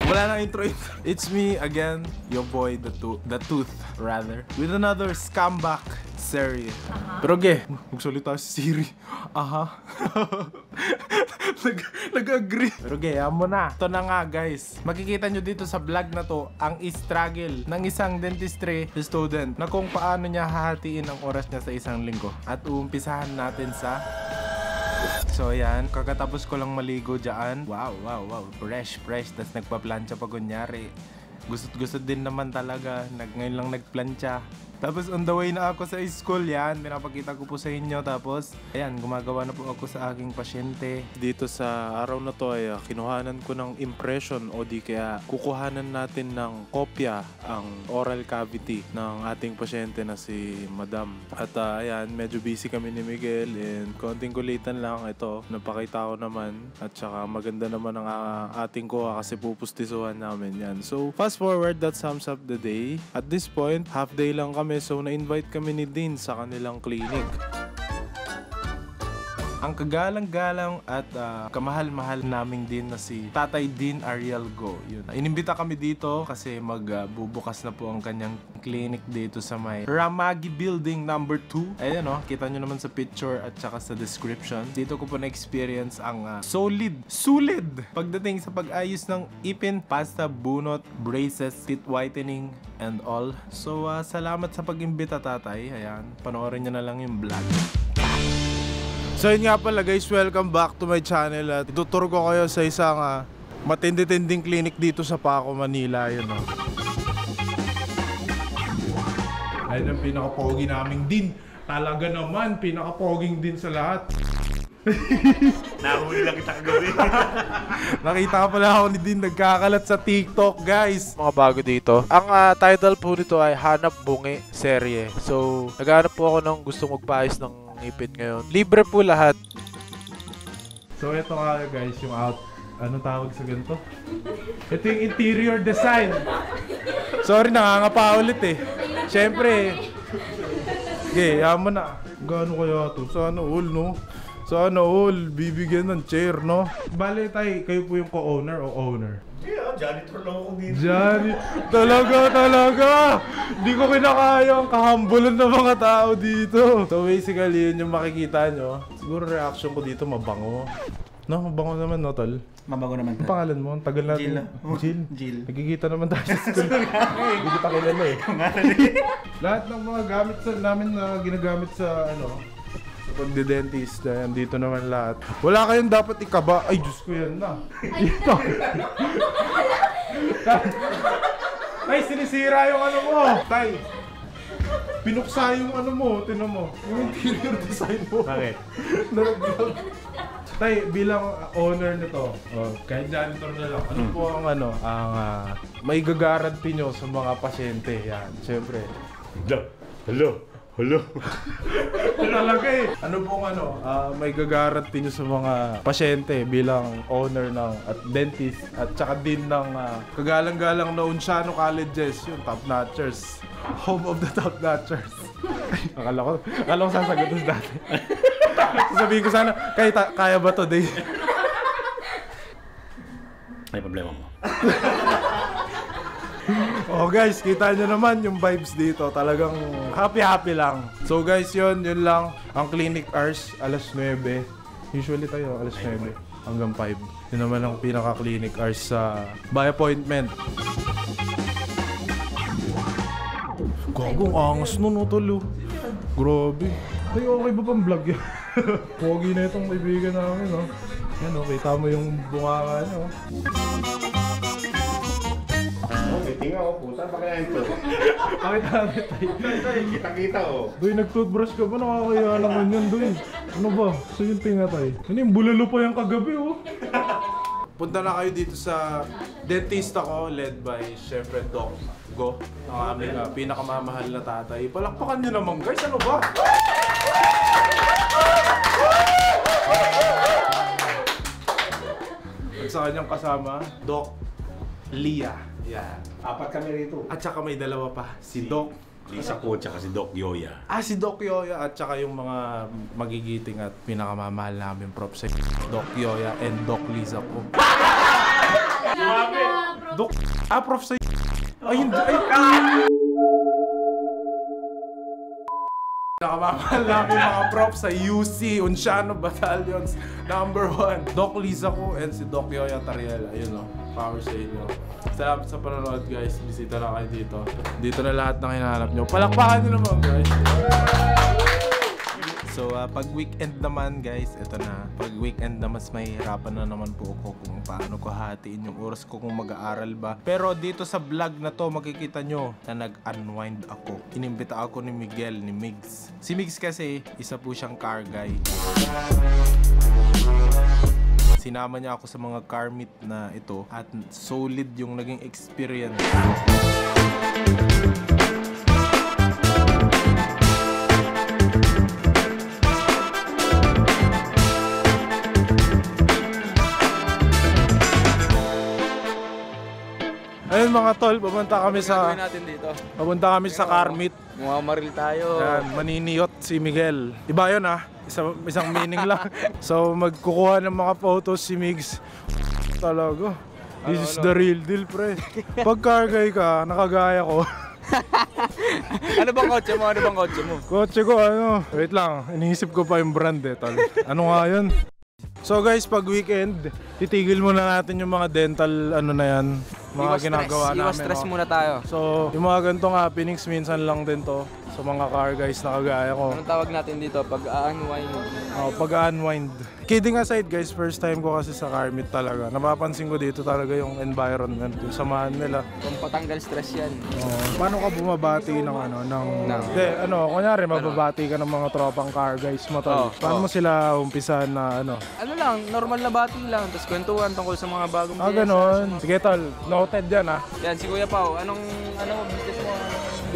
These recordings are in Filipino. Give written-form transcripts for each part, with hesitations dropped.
Wala na intro. It's me again, your boy, the Tooth, rather, with another scumbag series. Pero magsalita si Siri. Aha. Nag-agree. Pero ayan mo na. Ito na nga guys. Makikita nyo dito sa vlog na to ang struggle ng isang dentistry student na kung paano niya hahatiin ang oras niya sa isang linggo. At uumpisahan natin sa... So ayan, kakatapos ko lang maligo dyan. Wow. Fresh. Tapos nagpa-plancha pa kunyari. Gusto din naman talaga. Ngayon lang nagplancha. Tapos on the way na ako sa school, yan, pinapakita ko po sa inyo. Tapos, ayan, gumagawa na po ako sa aking pasyente. Dito sa araw na to ay kinuhanan ko ng impression o di kaya kukuhanan natin ng kopya ang oral cavity ng ating pasyente na si Madam. At ayan, medyo busy kami ni Miguel and konting kulitan lang ito. Napakita ko naman at saka maganda naman ang ating kuha kasi pupustisuhan namin yan. So, fast forward, that sums up the day. At this point, half day lang kami. So, na-invite kami ni Dean sa kanilang clinic. Ang kagalang-galang at kamahal-mahal naming din na si Tatay Dean Ariel Go. Yun. Inimbita kami dito kasi magbubukas na po ang kanyang clinic dito sa may Ramagi Building number 2. Ayan kita nyo naman sa picture at saka sa description. Dito ko po na-experience ang solid pagdating sa pag-ayos ng ipin, pasta, bunot, braces, teeth whitening, and all. So, salamat sa pag-imbita, Tatay. Ayan, panoorin nyo na lang yung vlog. So yun nga pala guys, welcome back to my channel at ituturo ko kayo sa isang matindi-tinding clinic dito sa Paco, Manila. Yun Ayun ang pinaka-pogi naming din. Talaga naman, pinaka-poging din sa lahat. Nahuli lang kita kagabi. Nakita ka pala ako ni Din nagkakalat sa TikTok, guys. Mga bago dito. Ang title po nito ay Hanap Bungi Serye. So, naghanap po ako ng gusto magpaayos ng ngipin ngayon. Libre po lahat. So, ito nga guys, yung anong tawag sa ganito? Ito yung interior design. Sorry, nangangapa ulit Siyempre. Yaman na. Gaano kaya ito? Sana all, no? Sana all, bibigyan ng chair, no? Bale, kayo po yung co-owner o owner? Yeah, janitor lang ako dito. Talaga! Di ko kinakaya ang kahambulan ng mga tao dito. So basically, yun yung makikita nyo. Siguro reaction ko dito, mabango. No, mabango naman, no, tol? Mabango naman. Ang pangalan mo? Ang tagal natin. Jill. Nagkikita naman tayo sa school. Hindi kita kilala Lahat ng mga gamit namin na ginagamit sa pagde-dentist, dito naman lahat. Wala kayong dapat ikaba. Ay, Diyos ko yan na. Dito. Tay, sinisira yung mo. Tay, pinuksa yung mo. Tinan mo. Yung interior design mo. Bakit? Tay, bilang owner nito, kahit janitor na lang, ano po ang may gagaranti nyo sa mga pasyente? Yan, siyempre. Hello. Talaga Ano pong may gagaranti nyo sa mga pasyente bilang owner ng dentist at saka din ng kagalang-galang na Unciano Colleges, yung top-notchers. Home of the top-notchers. Akala ko sasagutin dati. Sasabihin ko sana, kaya ba to, Day? May problema mo. Oh guys, kita nyo naman yung vibes dito. Talagang happy lang. So guys, yun lang. Ang clinic hours, alas 9. Usually tayo, alas 9 hanggang 5. Yun naman ang pinaka-clinic hours sa by appointment. Gagong angas nun, tolo. Grabe. Ay, okay ba pang vlog yan? Pogi na itong kaibigan namin, Yan, kita mo yung bunganga niya, Tingnan ko, saan pa kaya ito? Pakita namin tayo. Kita ko. Doy, nag-toothbrush ka ba? Nakakaya naman yun, Doy. Ano ba? So yung tinga tayo. Ano yung bulalo pa yung kagabi, Punta na kayo dito sa dentista ko, led by syempre Doc Go. Ang aming pinakamamahal na tatay. Palakpakan nyo naman, guys. Ano ba? At sa kanyang kasama, Doc Lia. Yan. Apat kami rito. At saka may dalawa pa, si Doc. Isa ko, tsaka si Doc Yoya. Si Doc Yoya at saka yung mga magigiting at pinakamamahal namin props si Doc Yoya and Doc Liza po. Dok, prof sa ay hindi, ay nakamamahal namin mga prof sa UC, Unciano Battalions #1. Doc Liza ko and si Doc Yoya Tariela. Ayun o, power sa inyo. Salamat sa panonood guys, bisita lang kayo dito. Dito na lahat ng hinahanap nyo. Palakpakan nyo naman guys. So pag weekend naman guys, ito na. Pag weekend na mas mahihirapan na naman po ako kung paano ko hatiin yung oras ko kung mag-aaral ba. Pero dito sa vlog na to makikita nyo na nag-unwind ako. Inimbita ako ni Miguel, ni Migs. Si Migs kasi isa po siyang car guy. Sinama niya ako sa mga car meet na ito at solid yung naging experience. Ayun mga tol, pupunta kami sa car meet. Mumamaril tayo. Yan, maniniyot si Miguel. Iba yun isang meaning lang. So magkukuha ng mga photos si Migs. Talaga. This is the real deal, pre. Pag car guy ka, nakagaya ko. Ano bang kotse mo? Kotse ko wait lang, iniisip ko pa yung brand tol. Ano nga yun? So guys, pag weekend, titigil muna natin yung mga dental na yan. Mga ginagawa namin. Iwas stress muna tayo. So, yung mga ganitong happenings, minsan lang din to. Sa mga car guys na kagaya ko. Anong tawag natin dito? Pag-unwind. Pag-unwind. Kidding aside guys, first time ko kasi sa car meet talaga. Napapansin ko dito talaga yung environment, yung samahan nila. Kung patanggal stress yan. Paano ka bumabati ng kunyari mababati ka ng mga tropang car guys mo tol. Paano mo sila umpisahan na Ano lang, normal na bati lang. Tapos kwentuhan tungkol sa mga bagong pyesa. Ganon. Sige tol, noted yan Yan, si Kuya Pao, anong business mo?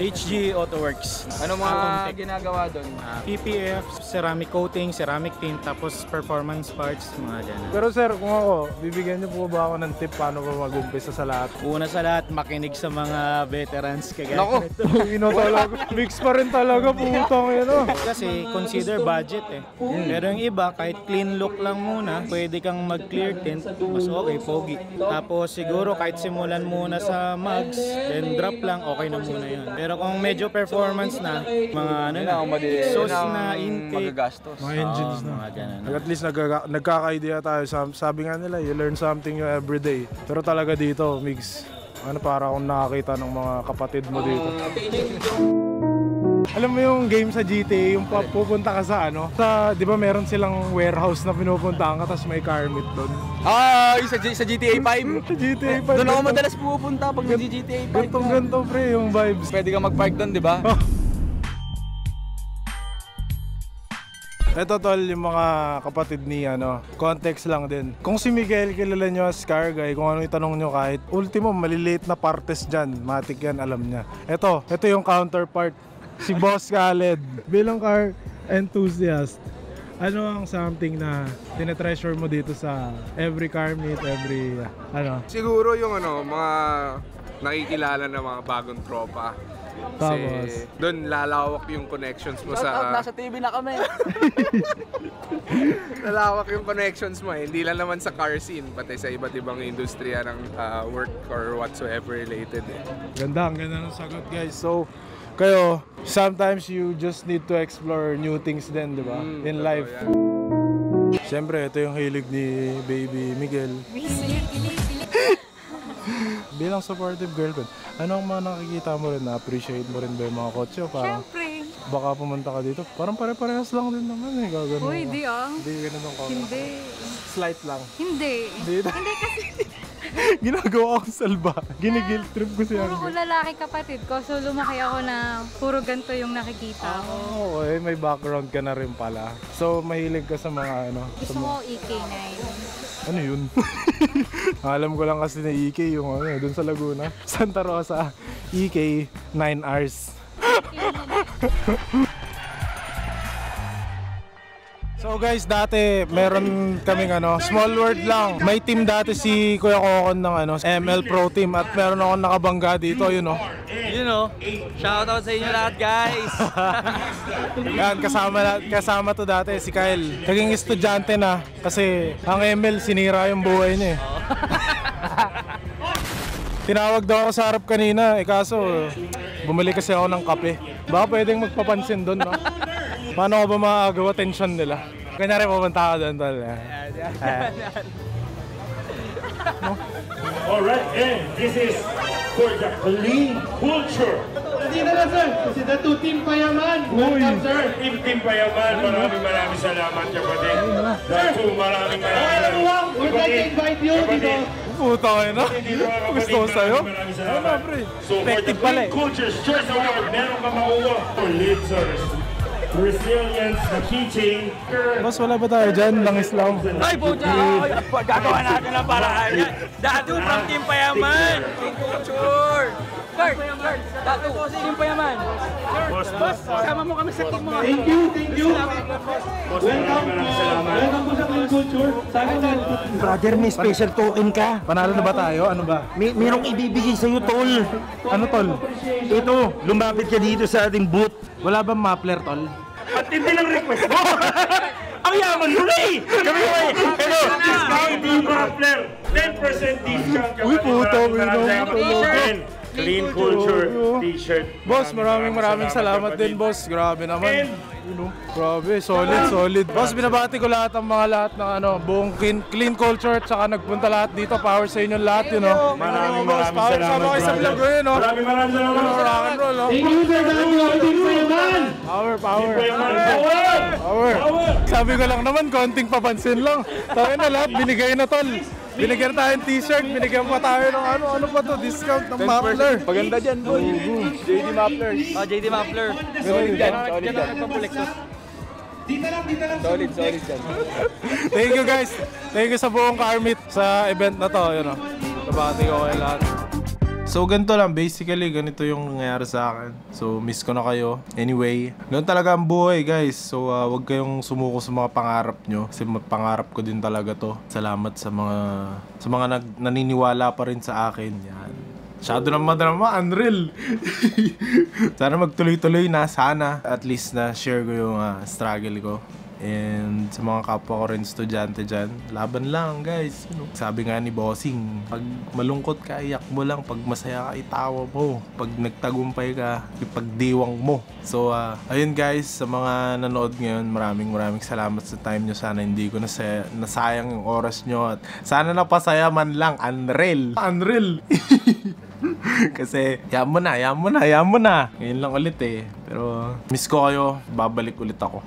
HG Autoworks. Ano mga ginagawa doon? PPF, ceramic coating, ceramic tint, tapos performance parts, mga ganun. Pero sir, kung ako, bibigyan niyo po ba ako ng tip paano ba mag-umpisa sa lahat? Una sa lahat, makinig sa mga veterans kagaya Nako! nito. Talaga. Mix pa rin talaga, putang yun Kasi consider budget Pero yung iba, kahit clean look lang muna, pwede kang mag-clear tint, mas okay, pogi. Tapos siguro kahit simulan muna sa mugs, then drop lang, okay na muna yun. Pero kung medyo performance na, mga sauce na, intake, magagastos. Mga engines na. mga ganun. At least nagkaka-idea tayo. Sabi nga nila, you learn something new every day. Pero talaga dito, Migs, para akong nakakita ng mga kapatid mo dito. Alam mo yung game sa GTA, yung pupunta ka sa di ba meron silang warehouse na pinupuntahan ka tapos may car meet doon? Sa GTA 5? Sa GTA 5. Doon ako madalas pupunta pag nag-GTA 5. Ganto pre, yung vibes. Pwede kang mag-park doon, di ba? Ito tol, yung mga kapatid ni context lang din. Kung si Miguel kilala nyo as car guy, kung ano itanong nyo kahit ultimo maliliit na partes dyan, matik yan, alam niya. Ito yung counterpart. Si Boss Khaled, bilang car enthusiast, ano ang something na tinetreasure mo dito sa every car meet, every Siguro yung mga nakikilala na mga bagong tropa. Kasi doon lalawak yung connections mo Nasa TV na kami. lalawak yung connections mo Hindi lang naman sa car scene, pati sa iba't ibang industriya ng work or whatsoever related Ganda ng sagot guys. So, kayo, sometimes you just need to explore new things din, di ba? In life. Siyempre, ito yung hilig ni Baby Miguel. Bilang supportive girlfriend, ano ang mga nakikita mo rin, na-appreciate mo rin ba yung mga kotse? Siyempre. Baka pumunta ka dito, parang pare-parehas lang din naman gagano. Uy, di Hindi ganun ang comment. Hindi. Slight lang. Hindi. Hindi kasi ginagawa akong salba. Ginigilt trip ko siya. Puro lalaki kapatid ko, so lumaki ako na puro ganito yung nakikita ko. Okay, may background ka na rin pala. So, mahilig ka sa mga Gusto mo EK9. Ano yun? Alam ko lang kasi na EK yung dun sa Laguna. Santa Rosa, EK 9 hours. So guys, dati meron kaming small world lang. May team dati si Kuya Kokon ng ML Pro Team at meron akong nakabangga dito, Shoutout sa inyo lahat, guys. Yan, kasama to dati si Kyle. Naging estudyante na kasi ang ML sinira yung buhay niya. Tinawag daw ako sa harap kanina, kaso bumalik kasi ako ng kape. Baka pwedeng magpapansin doon, no? Paano ko ba makagawa tension nila? Kanyari pupunta ako doon, tol. Alright, and this is for the clean culture. Hindi na sir, kasi dato Team Payaman. Welcome sir. Team Payaman, maraming salamat kapatid. Dato, maraming salamat. We'd like to invite you dito. Puta kayo na. Gusto ko sa'yo. Maraming salamat. Ano, pre? So for the Effective pala Clean Culture's Choice Award, meron ka makuha for Litzers. Resilience, the keychain. Boss, wala ba tayo dyan? Langis lang. Ay, pucha! Gagawa natin ang paraan yan. Datu from Team Payaman! Team Culture! Kurt! Datu, Team Payaman! Boss, sama mo kami sa team mo. Thank you. Welcome po sa Clean Culture. Sana na. Brother, may special token ka. Panalo na ba tayo? Ano ba? Merong ibibigay sa'yo, tol. Ano, tol? Ito, lumapit ka dito sa ating booth. Wala bang muffler, tol? At hindi lang request mo. Ang yaman mo na eh. Kami mo eh. Pero, Discount Team Rappler. 10% discount kapatid. Uy, puta, Clean Culture t-shirt. Boss, maraming salamat din, boss. Grabe naman. Grabe, solid. Boss, binabati ko lahat ng buong clean culture at saka nagpunta lahat dito. Power sa inyo lahat, you know. Maraming Power salamat, sama kayo sa vlog ko yun, no? Maraming salamat. Rock and roll, no? Thank you sir, Dato Team Payaman. Power. Power! Sabi ko lang naman, konting papansin lang. Tayo na lahat, binigay na, tol. Binigyan tayo ng t-shirt, binigyan pa tayo ng ano pa to, discount ng muffler. Maganda dyan, boy. JD Muffler. Oh, JD Muffler. Solid dyan. Solid dyan. Solid dyan. Thank you guys. Thank you sa buong Carmit sa event na to, you know. Nabati ko kayo lahat. So ganito lang, basically ganito yung nangyayari sa akin. So miss ko na kayo. Anyway, ganun talaga ang buhay guys. So wag kayong sumuko sa mga pangarap nyo. Kasi pangarap ko din talaga to. Salamat sa mga naniniwala pa rin sa akin. Yan. Masyado na madrama, unreal. Sana magtuloy-tuloy na, sana. At least na share ko yung struggle ko. And sa mga kapwa ko rin estudyante dyan, laban lang guys. Sabi nga ni Bossing, pag malungkot ka, iyak mo lang. Pag masaya ka, itawa mo. Pag nagtagumpay ka, ipagdiwang mo. So ayun guys, sa mga nanood ngayon, maraming salamat sa time nyo. Sana hindi ko nasayang yung oras nyo. At sana napasaya man lang. Unreal. Kasi yaman mo na. Ngayon lang ulit eh. Pero miss ko kayo, babalik ulit ako.